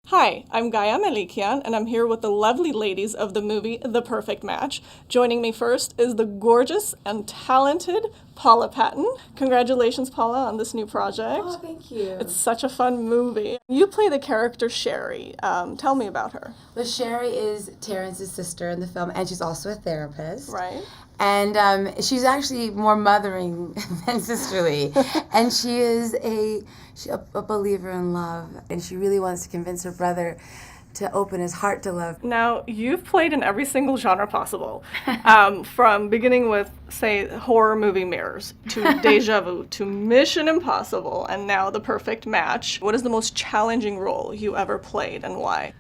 Hi, I'm Gaia Melikian, and I'm here with the lovely ladies of the movie The Perfect Match. Joining me first is the gorgeous and talented Paula Patton. Congratulations, Paula, on this new project. Oh, thank you. It's such a fun movie. You play the character Sherry. Tell me about her. Well, Sherry is Terrence's sister in the film, and she's also a therapist. Right. And she's actually more mothering than sisterly. And she is a believer in love, and she really wants to convince her brother to open his heart to love. Now, you've played in every single genre possible, from beginning with, say, horror movie Mirrors, to Deja Vu, to Mission Impossible, and now The Perfect Match. What is the most challenging role you ever played, and why?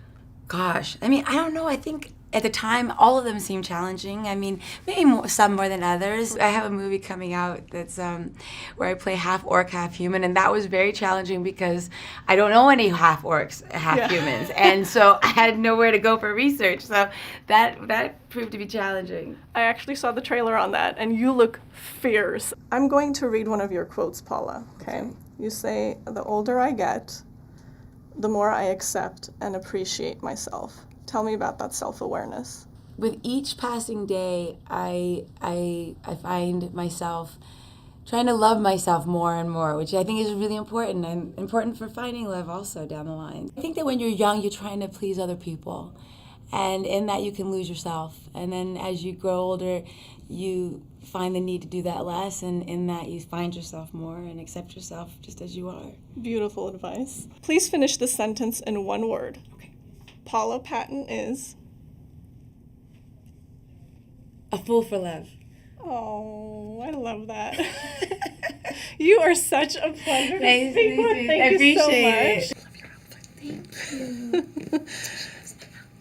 Gosh, I mean, I don't know. I think at the time, all of them seemed challenging. I mean, maybe some more than others. I have a movie coming out that's where I play half orc, half human, and that was very challenging because I don't know any half orcs, half humans, and so I had nowhere to go for research. So that proved to be challenging. I actually saw the trailer on that, and you look fierce. I'm going to read one of your quotes, Paula. Okay. You say, "The older I get, the more I accept and appreciate myself." Tell me about that self-awareness. With each passing day, I find myself trying to love myself more and more, which I think is really important, and important for finding love also down the line. I think that when you're young, you're trying to please other people, and in that you can lose yourself. And then as you grow older, you find the need to do that less, and in that you find yourself more and accept yourself just as you are. Beautiful advice. Please finish the sentence in one word. Paula Patton is? A fool for love. Oh, I love that. You are such a pleasure to speak with. Thank you so much. It. I love your outfit. Thank you.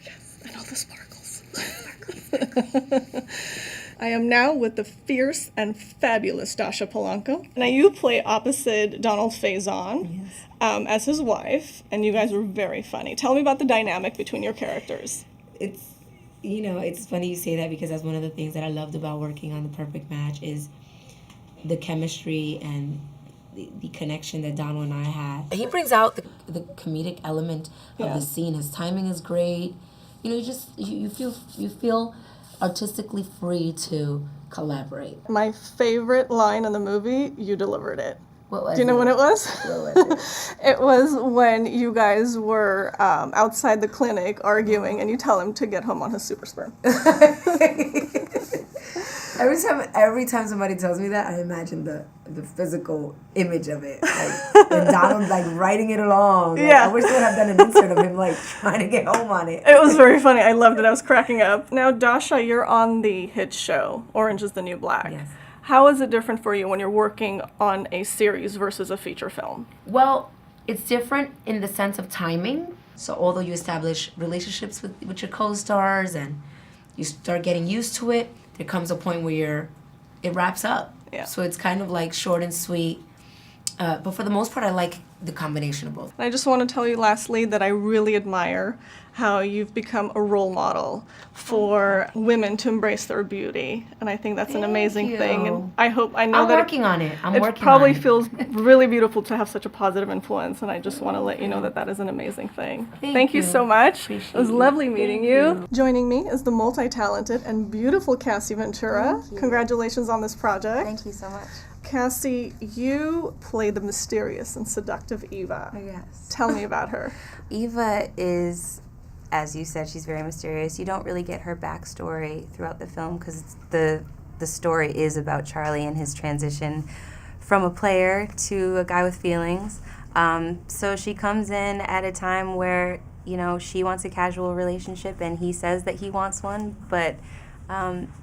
Yes, and all the sparkles. I am now with the fierce and fabulous Dascha Polanco. Now you play opposite Donald Faison. Yes. As his wife, and you guys were very funny. Tell me about the dynamic between your characters. It's funny you say that because that's one of the things that I loved about working on The Perfect Match is the chemistry and the connection that Donald and I had. He brings out the comedic element of the scene. His timing is great. You feel artistically free to collaborate. My favorite line in the movie, you delivered it. What was Do you know it? when it was? What was it? It was when you guys were outside the clinic arguing, and you tell him to get home on his super sperm. Every time somebody tells me that, I imagine the physical image of it. Like, and Donald writing it along. Like, Yeah. I wish they would have done an insert of him trying to get home on it. It was very funny. I loved it. I was cracking up. Now, Dascha, you're on the hit show, Orange is the New Black. Yes. How is it different for you when you're working on a series versus a feature film? Well, it's different in the sense of timing. So although you establish relationships with your co-stars and you start getting used to it, there comes a point where it wraps up. Yeah. So it's kind of like short and sweet. But for the most part, I like the combination of both. And I just want to tell you lastly that I really admire how you've become a role model for women to embrace their beauty. And I think that's an amazing thing. And I know I'm that working on it. it probably feels really beautiful to have such a positive influence. And I just want to let you know that that is an amazing thing. Thank you so much. It was lovely meeting you. Joining me is the multi-talented and beautiful Cassie Ventura. Thank you. Congratulations on this project. Thank you so much. Cassie, you play the mysterious and seductive Eva. Yes. Tell me about her. Eva is, as you said, she's very mysterious. You don't really get her backstory throughout the film because the story is about Charlie and his transition from a player to a guy with feelings. So she comes in at a time where, she wants a casual relationship and he says that he wants one, but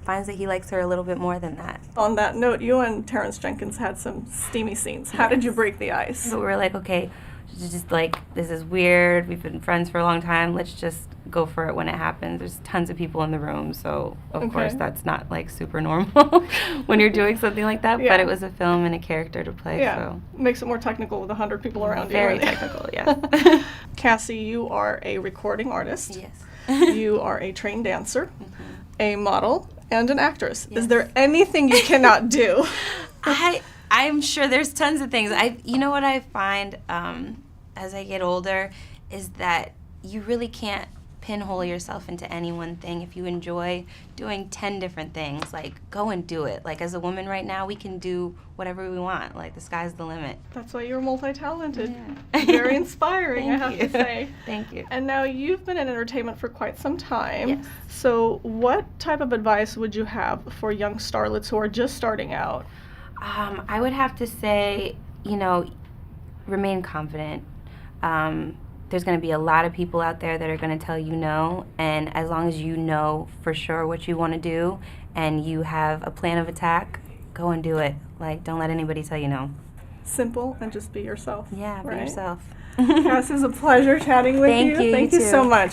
finds that he likes her a little bit more than that. On that note, you and Terrence Jenkins had some steamy scenes. How did you break the ice? So we're like, okay, just this is weird. We've been friends for a long time. Let's just go for it when it happens. There's tons of people in the room, so of course that's not super normal when you're doing something like that. Yeah. But it was a film and a character to play. Yeah, So makes it more technical with 100 people around very you. technical, yeah. Cassie, you are a recording artist. Yes. You are a trained dancer, a model, and an actress. Yes. Is there anything you cannot do? I'm sure there's tons of things. You know what I find as I get older is that you really can't pinhole yourself into any one thing. If you enjoy doing 10 different things, like, go and do it. Like, as a woman right now, we can do whatever we want. Like, the sky's the limit. That's why you're multi-talented. Yeah. Very inspiring, I Thank have you. to say. Thank you. And now you've been in entertainment for quite some time. Yes. So what type of advice would you have for young starlets who are just starting out? I would have to say, remain confident. There's going to be a lot of people out there that are going to tell you no, and as long as you know for sure what you want to do and you have a plan of attack, go and do it. Like, don't let anybody tell you no. Simple and just be yourself. Yeah, be right? yourself. Cass, it was a pleasure chatting with Thank you. you, Thank you you too. so much.